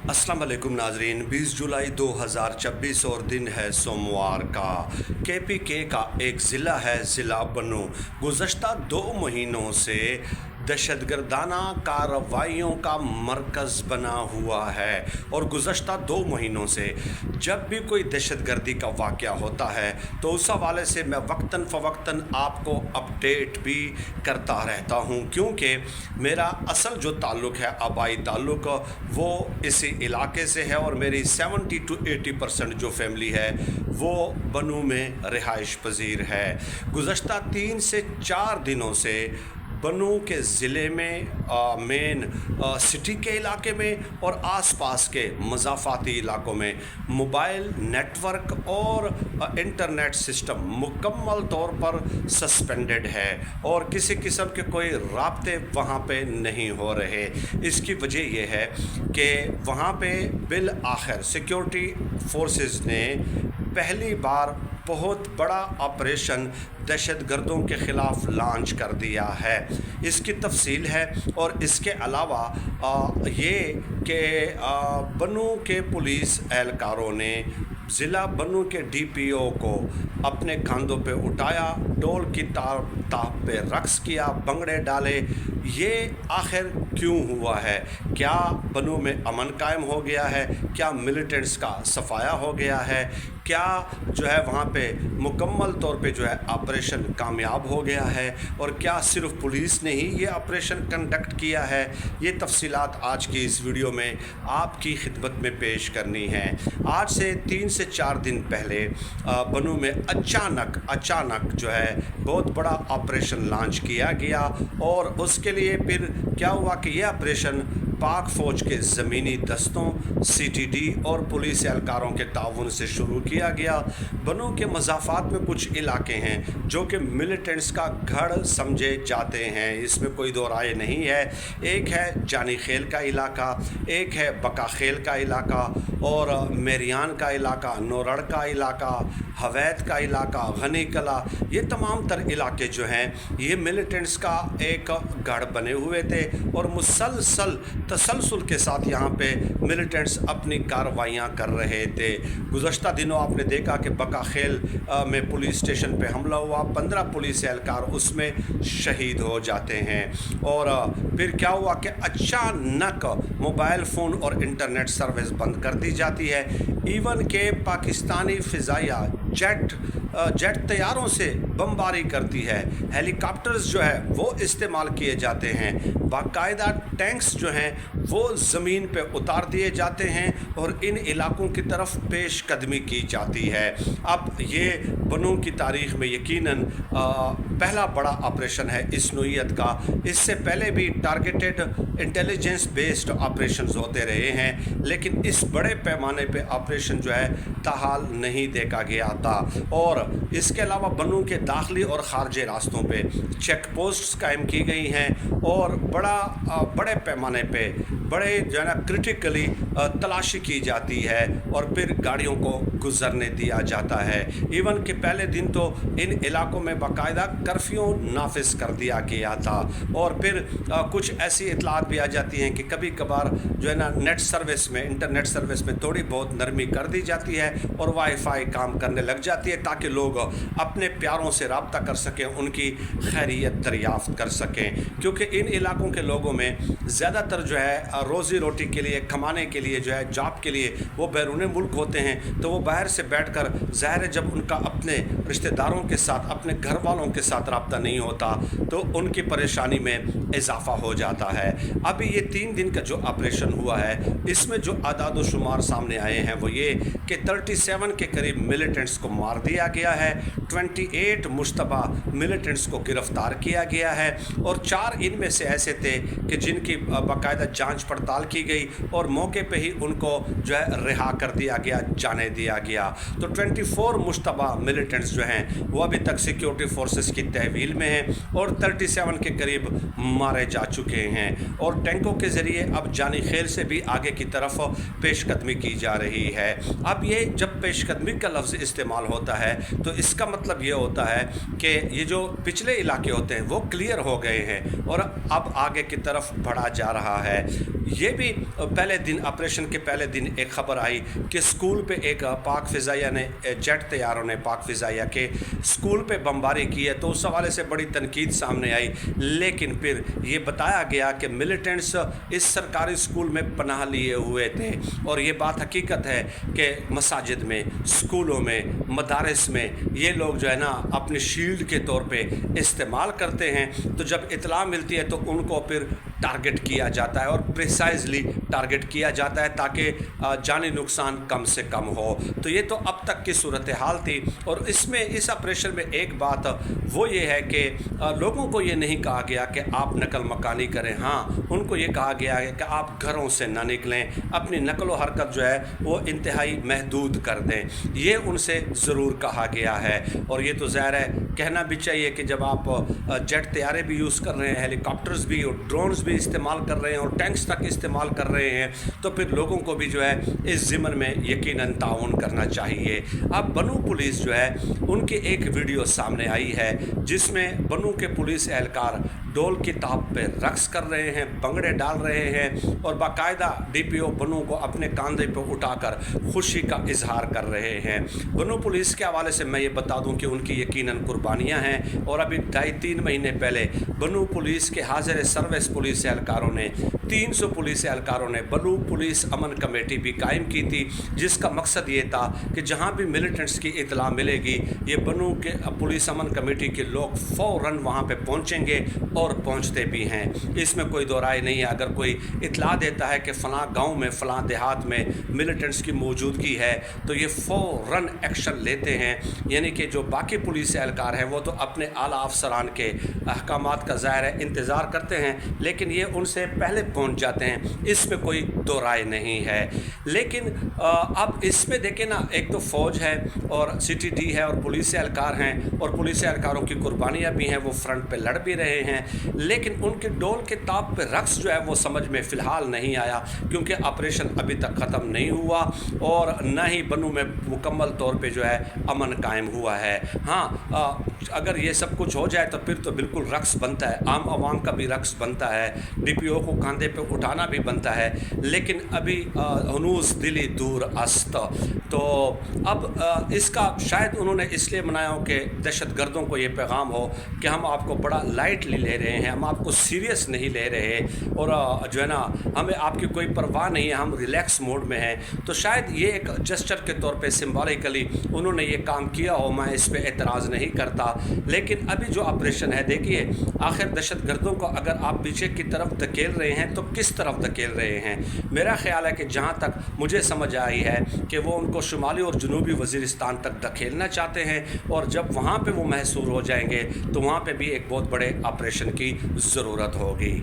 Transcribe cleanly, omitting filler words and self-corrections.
अस्सलाम वालेकुम नाजरीन। 20 जुलाई 2026 और दिन है सोमवार का। KPK का एक ज़िला है ज़िला बन्नू। गुज़श्ता 2 महीनों से दहशतगर्दाना कार्रवाइयों का मरकज़ बना हुआ है और गुज़श्ता 2 महीनों से जब भी कोई दहशतगर्दी का वाक़या होता है तो उस हवाले से मैं वक्तन फ़वक्तन आपको अपडेट भी करता रहता हूँ, क्योंकि मेरा असल जो ताल्लुक़ है, आबाई ताल्लुक़, वो इसी इलाके से है और मेरी 70 to 80% जो फैमिली है वो बन्नू में रिहाइश पजीर है। गुज़श्ता 3 से 4 दिनों से बन्नू के ज़िले में मेन सिटी के इलाके में और आसपास के मज़ाफ़ाती इलाकों में मोबाइल नेटवर्क और इंटरनेट सिस्टम मुकम्मल तौर पर सस्पेंडेड है और किसी किस्म के कोई राब्ते वहाँ पे नहीं हो रहे। इसकी वजह यह है कि वहाँ पे बिल आखिर सिक्योरिटी फोर्सेस ने पहली बार बहुत बड़ा ऑपरेशन दहशतगर्दों के ख़िलाफ़ लॉन्च कर दिया है। इसकी तफसील है और इसके अलावा ये कि बन्नू के पुलिस एहलकारों ने ज़िला बन्नू के DPO को अपने कंधों पे उठाया, ढोल की ताप पे रक्स किया, भंगड़े डाले। ये आखिर क्यों हुआ है? क्या बन्नू में अमन कायम हो गया है? क्या मिलिटेंट्स का सफाया हो गया है? क्या जो है वहाँ पे मुकम्मल तौर पे जो है ऑपरेशन कामयाब हो गया है? और क्या सिर्फ पुलिस ने ही ये ऑपरेशन कंडक्ट किया है? ये तफसीलात आज की इस वीडियो में आपकी खिदमत में पेश करनी है। आज से 3 से 4 दिन पहले बन्नू में अचानक जो है बहुत बड़ा ऑपरेशन लॉन्च किया गया और उसके लिए फिर क्या हुआ कि यह ऑपरेशन पाक फ़ौज के ज़मीनी दस्तों, CTD और पुलिस एहलकारों के ताउन से शुरू किया गया। बन्नू के मज़ाफ़ात में कुछ इलाके हैं जो कि मिलिटेंट्स का गढ़ समझे जाते हैं, इसमें कोई दो राय नहीं है। एक है जानी खेल का इलाका, एक है बका खेल का इलाका और मेरियान का इलाका, नोरड़ का इलाका, हवैत का इलाका, गनी कला। ये तमाम तर इलाके जो हैं ये मिलिटेंट्स का एक गढ़ बने हुए थे और मुसलसल तसलसल के साथ यहाँ पे मिलिटेंट्स अपनी कार्रवाइयाँ कर रहे थे। गुज़श्ता दिनों आपने देखा कि बका खेल में पुलिस स्टेशन पे हमला हुआ, 15 पुलिस एहलकार उसमें शहीद हो जाते हैं। और फिर क्या हुआ कि अचानक मोबाइल फ़ोन और इंटरनेट सर्विस बंद कर दी जाती है। इवन के पाकिस्तानी फ़िज़ाइया जेट तैयारों से बमबारी करती है, हेलीकॉप्टर्स जो है वो इस्तेमाल किए जाते हैं, बाकायदा टैंक्स जो हैं वो ज़मीन पे उतार दिए जाते हैं और इन इलाकों की तरफ पेशकदमी की जाती है। अब ये बन्नू की तारीख़ में यकीनन पहला बड़ा ऑपरेशन है इस नोयत का। इससे पहले भी टारगेटेड इंटेलिजेंस बेस्ड ऑपरेशंस होते रहे हैं, लेकिन इस बड़े पैमाने पे ऑपरेशन जो है ताहाल नहीं देखा गया था। और इसके अलावा बन्नू के दाखिली और ख़ारजी रास्तों पे चेक पोस्ट्स कायम की गई हैं और बड़े पैमाने पे बड़े जो है ना क्रिटिकली तलाशी की जाती है और फिर गाड़ियों को गुजरने दिया जाता है। इवन के पहले दिन तो इन इलाकों में बाकायदा कर्फ्यू नाफिज कर दिया गया था और फिर कुछ ऐसी इतलात भी आ जाती हैं कि कभी कभार जो है ना नेट सर्विस में, इंटरनेट सर्विस में थोड़ी बहुत नरमी कर दी जाती है और वाईफाई काम करने लग जाती है ताकि लोग अपने प्यारों से रब्ता कर सकें, उनकी खैरियत दरियाफ्त कर सकें। क्योंकि इन इलाकों के लोगों में ज़्यादातर जो है रोज़ी रोटी के लिए, कमाने के लिए, जो है जॉब के लिए वो बैरून मुल्क होते हैं, तो वो बाहर से बैठकर ज़ाहिर है जब उनका अपने रिश्तेदारों के साथ, अपने घर वालों के साथ रब्ता नहीं होता तो उनकी परेशानी में इजाफ़ा हो जाता है। अभी ये 3 दिन का जो ऑपरेशन हुआ है इसमें जो आदाद व शुमार सामने आए हैं वो ये कि 37 के करीब मिलिटेंट्स को मार दिया गया है, 28 मुश्तबा मिलिटेंट्स को गिरफ़्तार किया गया है और 4 इनमें से ऐसे थे कि जिनकी बाकायदा जांच पड़ताल की गई और मौके पे ही उनको जो है रिहा कर दिया गया, जाने दिया गया। तो 24 मुश्तबा मिलिटेंट्स जो हैं वो अभी तक सिक्योरिटी फोर्सेस की तहवील में हैं और 37 के करीब मारे जा चुके हैं और टैंकों के ज़रिए अब जानी खेल से भी आगे की तरफ पेशकदमी की जा रही है। अब ये जब पेशकदमी का लफ्ज़ इस्तेमाल होता है तो इसका मतलब मतलब ये होता है कि ये जो पिछले इलाके होते हैं वो क्लियर हो गए हैं और अब आगे की तरफ बढ़ा जा रहा है। ये भी पहले दिन, ऑपरेशन के पहले दिन एक ख़बर आई कि स्कूल पे एक पाक फ़िज़ाइया ने, जेट तैयारों ने पाक फ़िज़ाइया के स्कूल पे बमबारी की है, तो उस हवाले से बड़ी तनकीद सामने आई। लेकिन फिर ये बताया गया कि मिलिटेंट्स इस सरकारी स्कूल में पनाह लिए हुए थे और ये बात हकीकत है कि मसाजिद में, स्कूलों में, मदारिस में ये लोग जो है ना अपनी शील्ड के तौर पे इस्तेमाल करते हैं। तो जब इत्तला मिलती है तो उनको फिर टारगेट किया जाता है और प्रिसाइजली टारगेट किया जाता है ताकि जानी नुकसान कम से कम हो। तो ये तो अब तक की सूरत हाल थी। और इसमें, इस ऑपरेशन में एक बात वो ये है कि लोगों को ये नहीं कहा गया कि आप नकल मकानी करें, हाँ उनको ये कहा गया है कि आप घरों से ना निकलें, अपनी नकल व हरकत जो है वो इंतहाई महदूद कर दें, ये उनसे ज़रूर कहा गया है। और ये तो ज़ाहिर है कहना भी चाहिए कि जब आप जेट तैयारे भी यूज़ कर रहे हैं, हेलीकॉप्टर्स भी और ड्रोन्स भी इस्तेमाल कर रहे हैं और टैंक्स तक इस्तेमाल कर रहे हैं, तो फिर लोगों को भी जो है इस ज़िम्मन में यकीनन ताउन करना चाहिए। अब बनू पुलिस जो है उनकी एक वीडियो सामने आई है जिसमें बनू के पुलिस एहलकार डोल की ताप पे रक्स कर रहे हैं, भंगड़े डाल रहे हैं और बाकायदा डीपीओ बनू को अपने कंधे पे उठाकर खुशी का इजहार कर रहे हैं। बनू पुलिस के हवाले से मैं ये बता दूं कि उनकी यकीनन कुर्बानियां हैं और अभी 2.5-3 महीने पहले बनू पुलिस के हाजिर सर्विस पुलिस एहलकारों ने, 300 पुलिस एहलकारों ने बनू पुलिस अमन कमेटी भी कायम की थी, जिसका मकसद ये था कि जहाँ भी मिलिटेंट्स की इतला मिलेगी ये बनू के पुलिस अमन कमेटी के लोग फ़ौरन वहाँ पर पहुँचेंगे और पहुंचते भी हैं। इसमें कोई दो राय नहीं है। अगर कोई इतला देता है कि फ़लाँ गांव में, फ़लाँ देहात में मिलिटेंट्स की मौजूदगी है तो ये फ़ौरन एक्शन लेते हैं। यानी कि जो बाकी पुलिस एहलकार हैं वो तो अपने आला अफसरान के अहकामात का ज़ाहिर है इंतज़ार करते हैं, लेकिन ये उनसे पहले पहुंच जाते हैं, इसमें कोई दो राय नहीं है। लेकिन अब इसमें देखें ना, एक तो फ़ौज है और CTD है और पुलिस एहलकार हैं और पुलिस एहलकारों की कुर्बानियाँ भी हैं, वो फ्रंट पे लड़ भी रहे हैं, लेकिन उनके डोल के ताप पे रक्स जो है वो समझ में फ़िलहाल नहीं आया क्योंकि ऑपरेशन अभी तक ख़त्म नहीं हुआ और न ही बनू में मुकम्मल तौर पे जो है अमन कायम हुआ है। हाँ, अगर ये सब कुछ हो जाए तो फिर तो बिल्कुल रक्स बनता है, आम आवाम का भी रक्स बनता है, DPO को कंधे पे उठाना भी बनता है, लेकिन अभी हनूस दिली दूर अस्त। तो अब इसका शायद उन्होंने इसलिए मनाया हो कि दहशतगर्दों को ये पैगाम हो कि हम आपको बड़ा लाइटली ले रहे हैं, हम आपको सीरियस नहीं ले रहे और जो है ना हमें आपकी कोई परवाह नहीं है, हम रिलैक्स मोड में हैं। तो शायद ये एक जेस्चर के तौर पे सिंबॉलिकली उन्होंने ये काम किया हो, मैं इस पे एतराज़ नहीं करता। लेकिन अभी जो ऑपरेशन है, देखिए आखिर दहशतगर्दों को अगर आप पीछे की तरफ धकेल रहे हैं तो किस तरफ धकेल रहे हैं। मेरा ख्याल है कि जहाँ तक मुझे समझ आई है कि वो उनको शुमाली और जनूबी वज़ीरिस्तान तक धकेलना चाहते हैं और जब वहाँ पर वो महसूर हो जाएंगे तो वहाँ पर भी एक बहुत बड़े ऑपरेशन की ज़रूरत होगी।